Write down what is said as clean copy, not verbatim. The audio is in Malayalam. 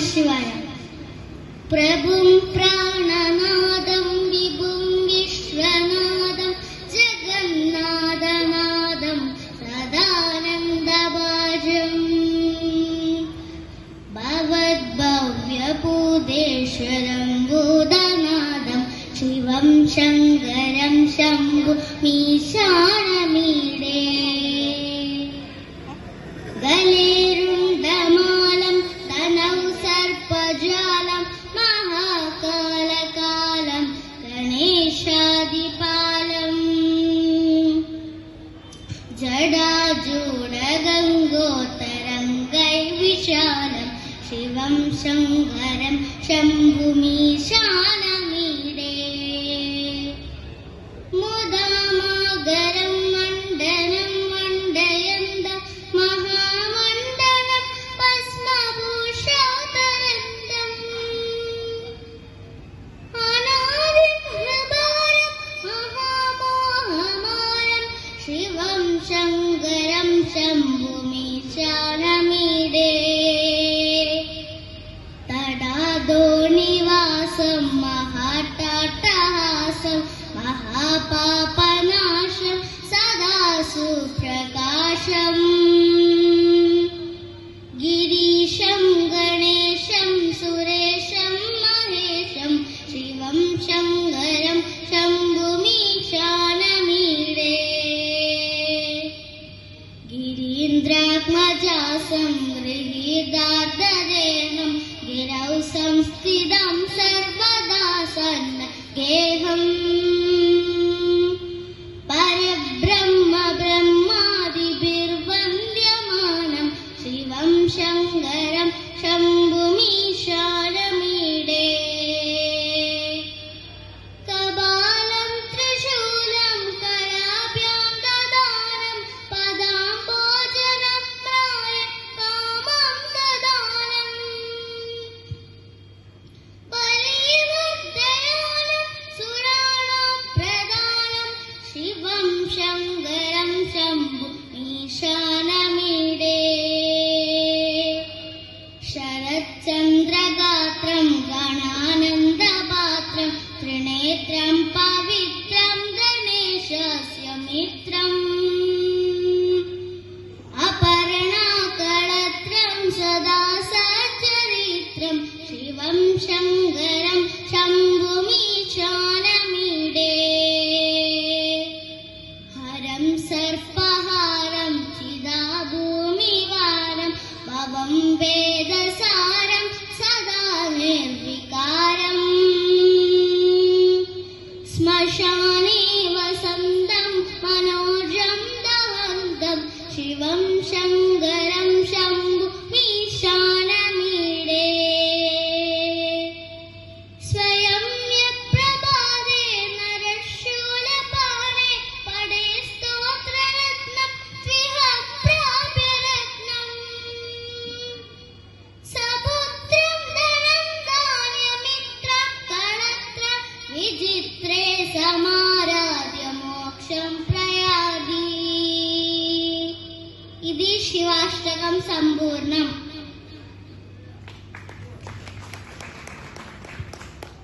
ശിവായ. പ്രഭും പ്രാണനാദം വിഭും വിശ്വനാദം ജഗന്നാഥനാദം സദാനന്ദഭാജം ഭവദ്ഭവ്യഭൂതേശ്വരം ഭൂതനാദം ശിവം ശങ്കരം ശംഭു മീശാനമീഡേ ഗലേരുണ്ടമാലം തനൗ സർപ്പജാലം മഹാകാലകാലം ഗണേശാദിപാലം ജടാജൂടഗംഗോത്തരംഗൈ വിശാലം ശിവം ശങ്കരം ശംഭുമീശാനമീഡേ മുദാമാഗരം മണ്ഡനം മണ്ഡയന്ത മഹാമണ്ഡലം ഭസ്മഭൂഷാതരന്തം അനാദിഭൃതാരം മഹാമോഹമാരം ശിവം ശങ്കരം ശംഭുമീശാനമീഡേ തടാദോണിവാസം മഹാട്ടാട്ടഹാസം മഹാപാപനാശം സദാ സുപ്രകാശം ഗിരീശം ഗണേശം സുരേശം മഹേശം ശിവം ശങ്കരം ശംഭുമീശാനമീഡേ ഗിരീന്ദ്രാത്മജാസം ഗൃഹീതാർദ്ധദേഹം ഗിരൗ സംസ്ഥിതം സർവദാ സന്നഗേഹം പരബ്രഹ്മ ബ്രഹ്മാദിഭിർവന്ദ്യമാനം ശിവം ശങ്കരം ശംഭുമീശാനമീഡേ കപാലം ത്രിശൂലം കരാഭ്യാം ദദാനം പദാംബോജനം പ്രായ കാമം ദദാനം പരിവർദ്ധയാനം സുരാണാം പ്രദാനം ശിവം ശങ്കരം ശംഭുമീശാനമീഡേ ശരച്ചന്ദ്രഗാത്രം ഗണാനന്ദപാത്രം ത്രിനേത്രം പവിത്രം ഗണേശസ്യ മിത്രം അപർണാകളത്രം സദാ സച്ചരിത്രം ശിവം ശങ്കരം ശംഭുമീശാനമീഡേ ഹരം സർപ്പഹാരം ചിദാഭൂമിവാരം ഭവം വേദസാരം സദാ നിർവികാരം ശ്മശാനേ വസന്തം മനോജം ദഹന്തം ശിവം ശങ്കരം ശംഭുമീശാനമീഡേ സ്വയം പ്രഭാതേ നരശൂലപാണേ പടേ സ്തോത്രരത്നം ത്വിഹ പ്രാപ്യരത്നം സപുത്രം ധനം ധാന്യമിത്രം കളത്രം വിചിത്രേ സമാരാധ്യ മോക്ഷം പ്രയാതി. ഇതി ശിവാഷ്ടകം സമ്പൂർണം.